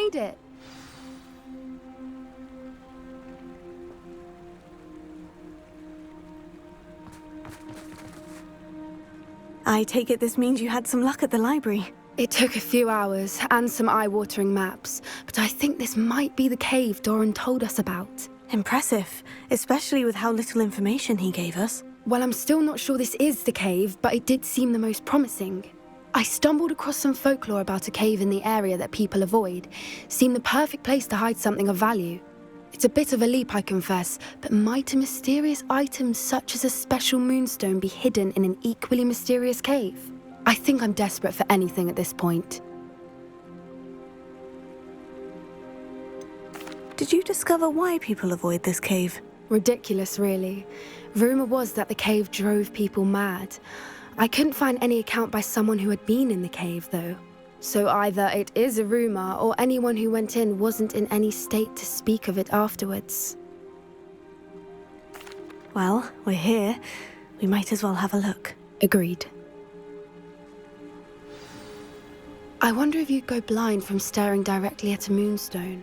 made it. I take it this means you had some luck at the library. It took a few hours and some eye-watering maps, but I think this might be the cave Doran told us about. Impressive, especially with how little information he gave us. Well, I'm still not sure this is the cave, but it did seem the most promising. I stumbled across some folklore about a cave in the area that people avoid. Seemed the perfect place to hide something of value. It's a bit of a leap, I confess, but might a mysterious item such as a special moonstone be hidden in an equally mysterious cave? I think I'm desperate for anything at this point. Did you discover why people avoid this cave? Ridiculous, really. Rumour was that the cave drove people mad. I couldn't find any account by someone who had been in the cave, though. So either it is a rumour, or anyone who went in wasn't in any state to speak of it afterwards. Well, we're here. We might as well have a look. Agreed. I wonder if you'd go blind from staring directly at a moonstone.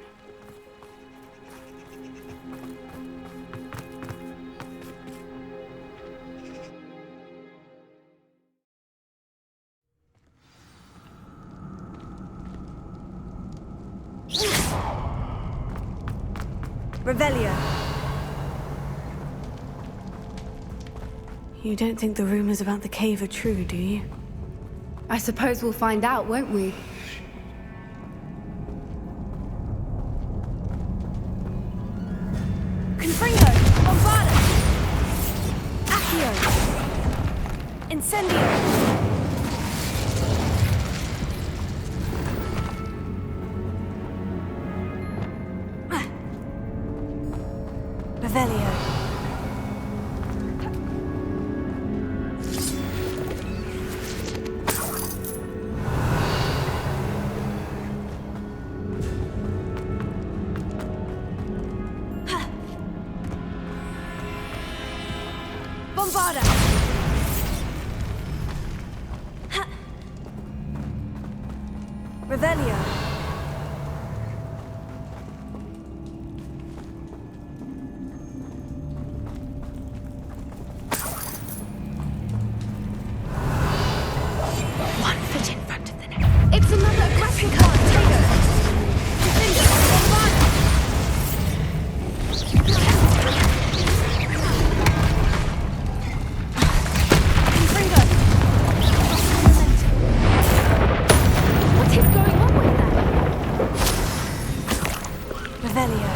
Revelio. You don't think the rumors about the cave are true, do you? I suppose we'll find out, won't we? Confringo! Bombarda! Accio! Incendio! Revelio. Bombarda! Revelio. It's another aggressive card, Taylor! What is going on with that? Revelio.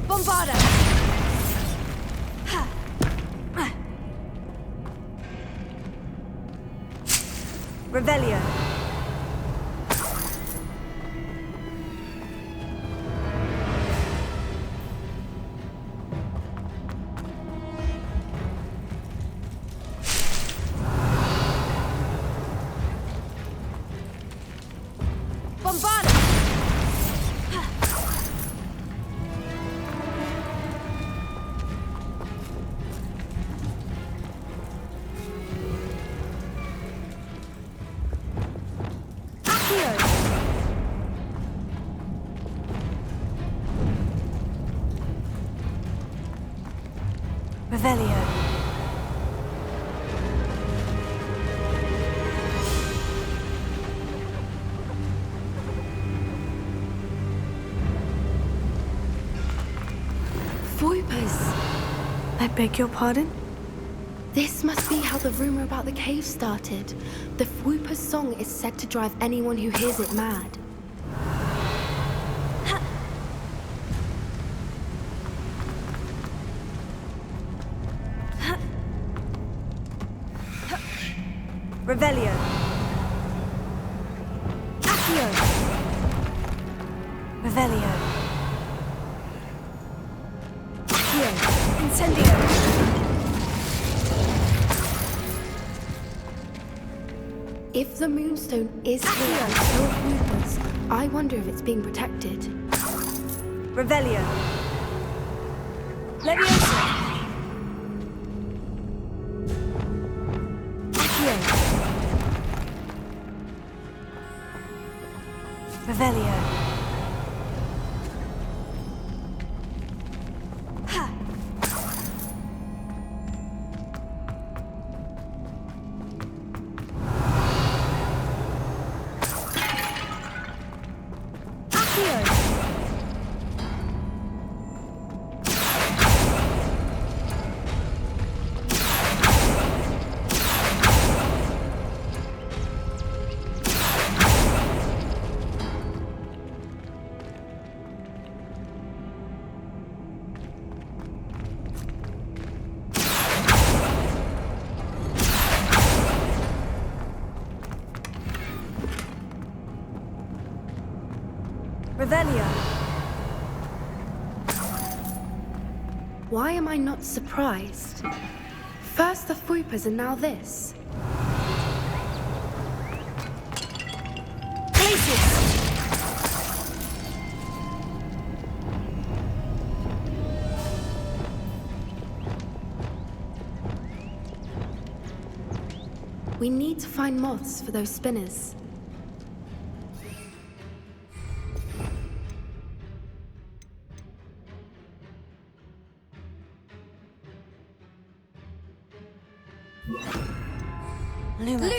Bombarda! Revelio. Bombarda! Revelio. Voipers! I beg your pardon? This must be how the rumor about the cave started. The Whooper's song is said to drive anyone who hears it mad. Revelio. Accio. Revelio. Accio. Incendio. If the Moonstone is here and still Hogwarts, I wonder if it's being protected. Revelio. Leviosa. Accio. Revelio. Ha. Accio. Revelio. Why am I not surprised? First the Fuipas and now this. Places. We need to find moths for those spinners. Lumos.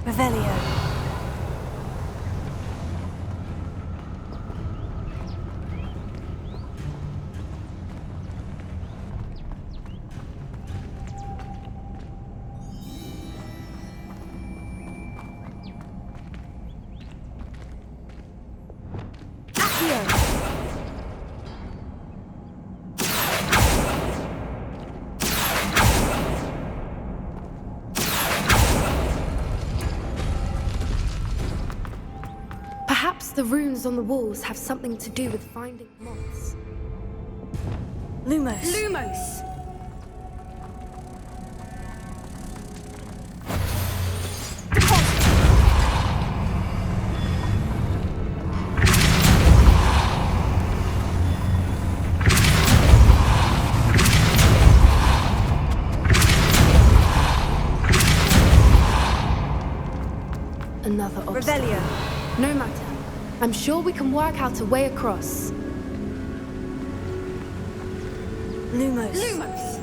Revelio. Accio. Perhaps the runes on the walls have something to do with finding moths. Lumos. Lumos! Another obstacle. Revelio. No matter. I'm sure we can work out a way across. Lumos. Lumos!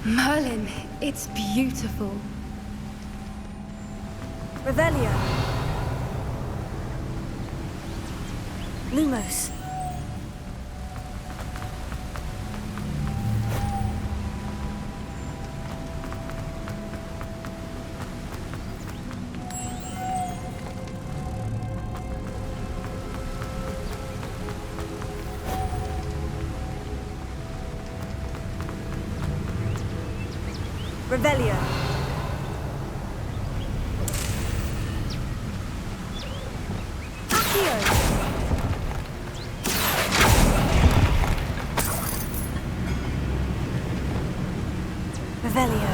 Merlin, it's beautiful. Revelio. Lumos. Revelio. Accio. Revelio.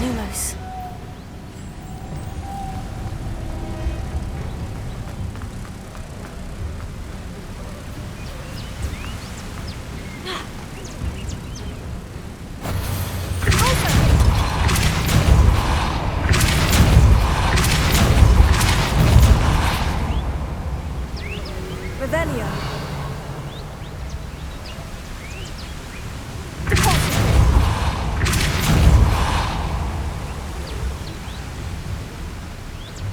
Lumos. Revelio.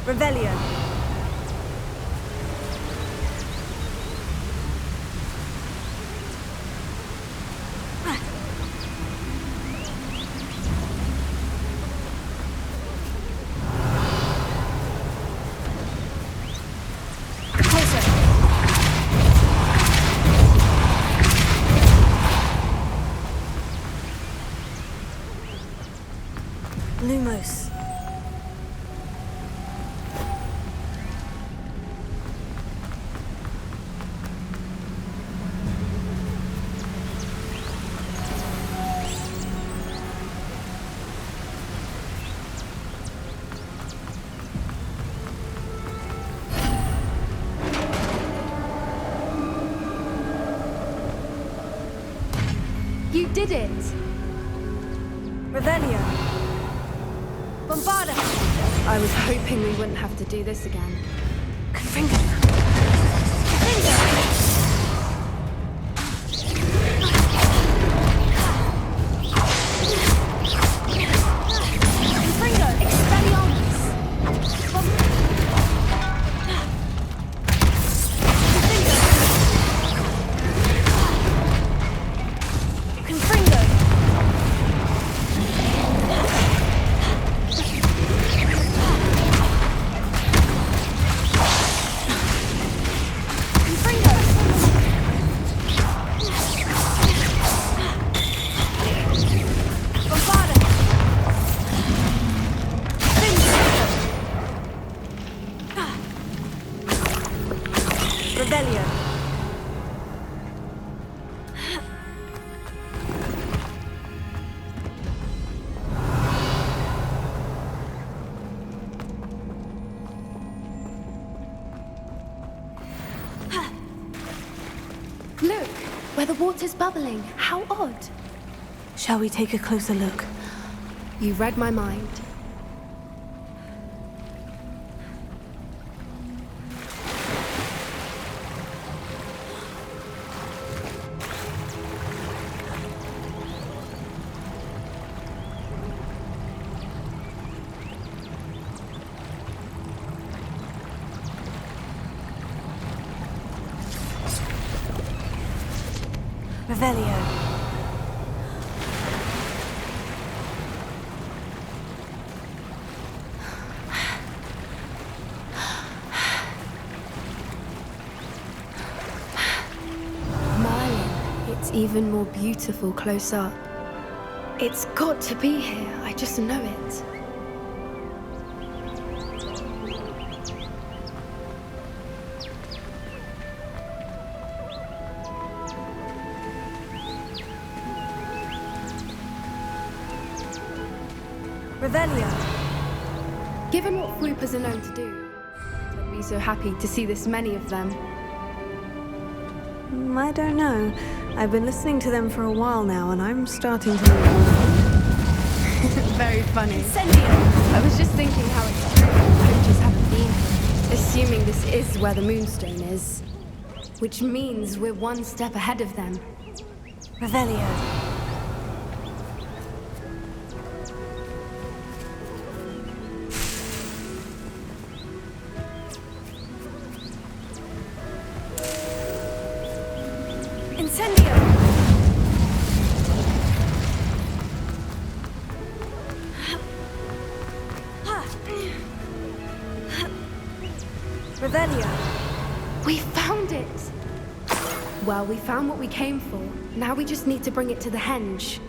Revelio. You did it! Revelio. Bombarda. I was hoping we wouldn't have to do this again. Confringo. Look, where the water's bubbling. How odd. Shall we take a closer look? You read my mind. Revelio. It's even more beautiful close up. It's got to be here, I just know it. Revelio. Given what Floopers are known to do, I'd be so happy to see this many of them. I don't know. I've been listening to them for a while now, and I'm starting to... Very funny. I was just thinking how it's true the poachers haven't been here, assuming this is where the Moonstone is. Which means we're one step ahead of them. Revelio. Incendio! Revelio. We found it! Well, we found what we came for. Now we just need to bring it to the henge.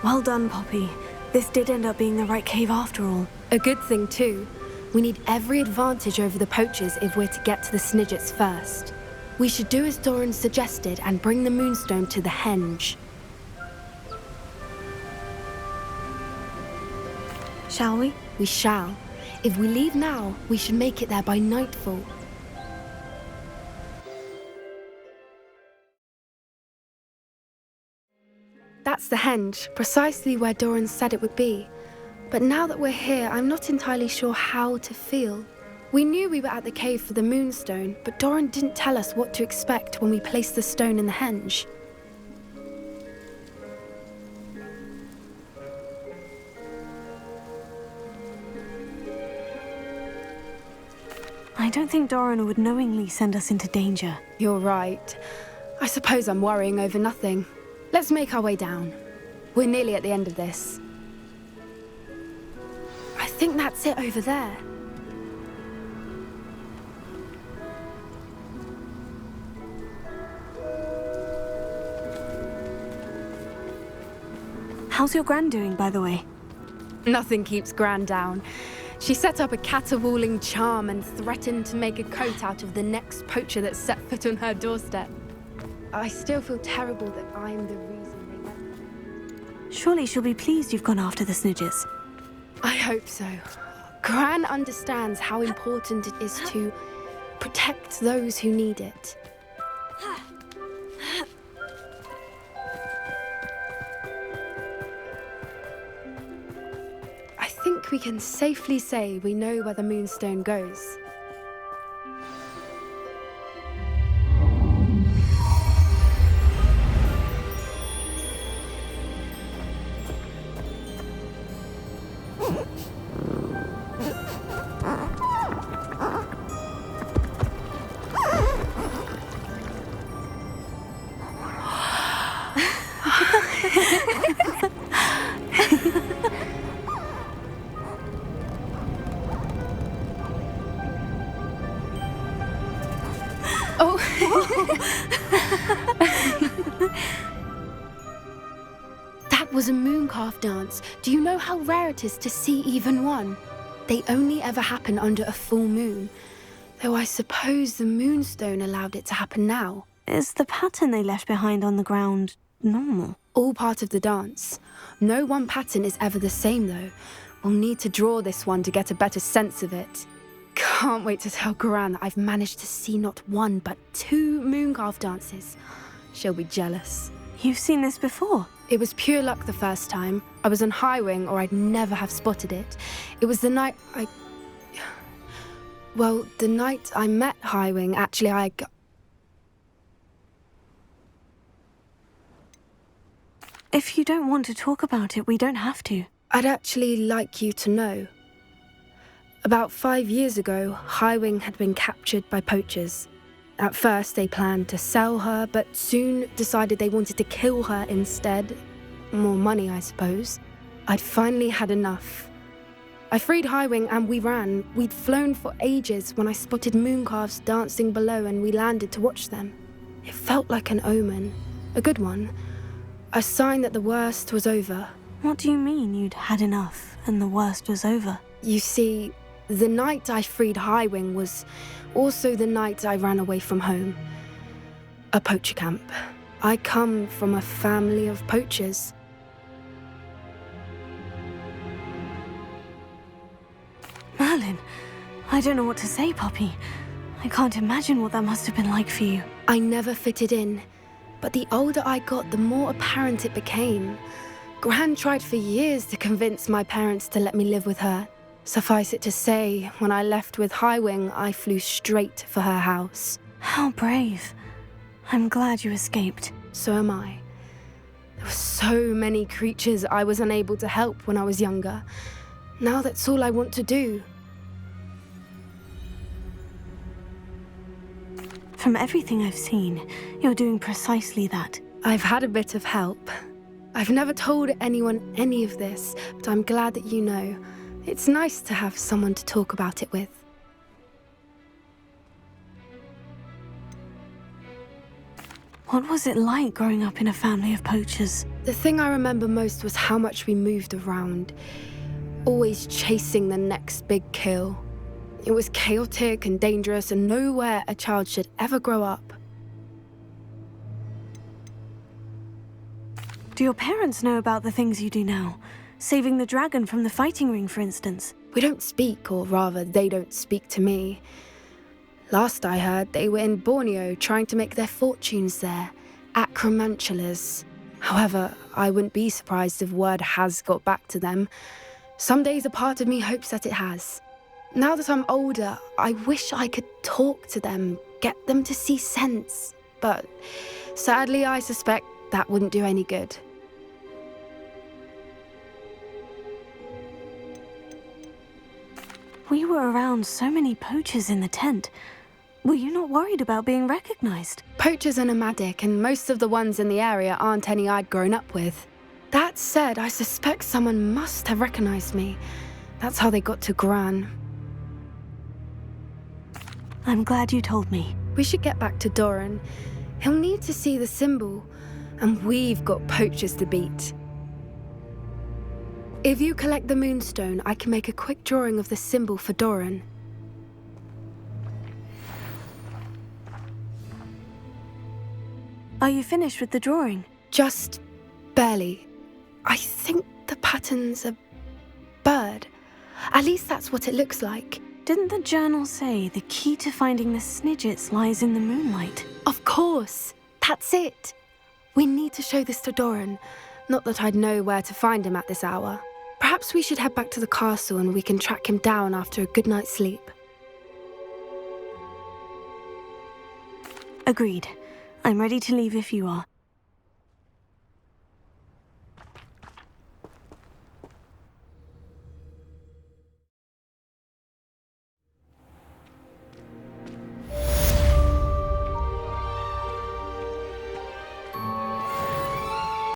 Well done, Poppy. This did end up being the right cave after all. A good thing, too. We need every advantage over the poachers if we're to get to the Snidgets first. We should do as Doran suggested and bring the Moonstone to the henge. Shall we? We shall. If we leave now, we should make it there by nightfall. That's the henge, precisely where Doran said it would be. But now that we're here, I'm not entirely sure how to feel. We knew we were at the cave for the Moonstone, but Doran didn't tell us what to expect when we placed the stone in the henge. I don't think Doran would knowingly send us into danger. You're right. I suppose I'm worrying over nothing. Let's make our way down. We're nearly at the end of this. I think that's it over there. How's your Gran doing, by the way? Nothing keeps Gran down. She set up a caterwauling charm and threatened to make a coat out of the next poacher that set foot on her doorstep. I still feel terrible that I'm the reason they went. Surely she'll be pleased you've gone after the Snidgets. I hope so. Gran understands how important it is to protect those who need it. I think we can safely say we know where the Moonstone goes. Oh! That was a mooncalf dance. Do you know how rare it is to see even one? They only ever happen under a full moon. Though I suppose the Moonstone allowed it to happen now. Is the pattern they left behind on the ground normal? All part of the dance. No one pattern is ever the same, though. We'll need to draw this one to get a better sense of it. Can't wait to tell Gran that I've managed to see not one, but 2 mooncalf dances. She'll be jealous. You've seen this before? It was pure luck the first time. I was on Highwing, or I'd never have spotted it. It was the night the night I met Highwing, actually, If you don't want to talk about it, we don't have to. I'd actually like you to know. About 5 years ago, Highwing had been captured by poachers. At first, they planned to sell her, but soon decided they wanted to kill her instead. More money, I suppose. I'd finally had enough. I freed Highwing and we ran. We'd flown for ages when I spotted mooncalves dancing below and we landed to watch them. It felt like an omen. A good one. A sign that the worst was over. What do you mean you'd had enough and the worst was over? You see, the night I freed Highwing was also the night I ran away from home. A poacher camp. I come from a family of poachers. Merlin, I don't know what to say, Poppy. I can't imagine what that must have been like for you. I never fitted in, but the older I got, the more apparent it became. Gran tried for years to convince my parents to let me live with her. Suffice it to say, when I left with Highwing, I flew straight for her house. How brave. I'm glad you escaped. So am I. There were so many creatures I was unable to help when I was younger. Now that's all I want to do. From everything I've seen, you're doing precisely that. I've had a bit of help. I've never told anyone any of this, but I'm glad that you know. It's nice to have someone to talk about it with. What was it like growing up in a family of poachers? The thing I remember most was how much we moved around, always chasing the next big kill. It was chaotic and dangerous and nowhere a child should ever grow up. Do your parents know about the things you do now? Saving the dragon from the fighting ring, for instance? We don't speak, or rather, they don't speak to me. Last I heard, they were in Borneo trying to make their fortunes there, acromantulas. However, I wouldn't be surprised if word has got back to them. Some days a part of me hopes that it has. Now that I'm older, I wish I could talk to them, get them to see sense. But sadly, I suspect that wouldn't do any good. We were around so many poachers in the tent. Were you not worried about being recognized? Poachers are nomadic, and most of the ones in the area aren't any I'd grown up with. That said, I suspect someone must have recognized me. That's how they got to Gran. I'm glad you told me. We should get back to Doran. He'll need to see the symbol, and we've got poachers to beat. If you collect the Moonstone, I can make a quick drawing of the symbol for Doran. Are you finished with the drawing? Just barely. I think the pattern's a bird. At least that's what it looks like. Didn't the journal say the key to finding the Snidgets lies in the moonlight? Of course! That's it! We need to show this to Doran. Not that I'd know where to find him at this hour. Perhaps we should head back to the castle and we can track him down after a good night's sleep. Agreed. I'm ready to leave if you are.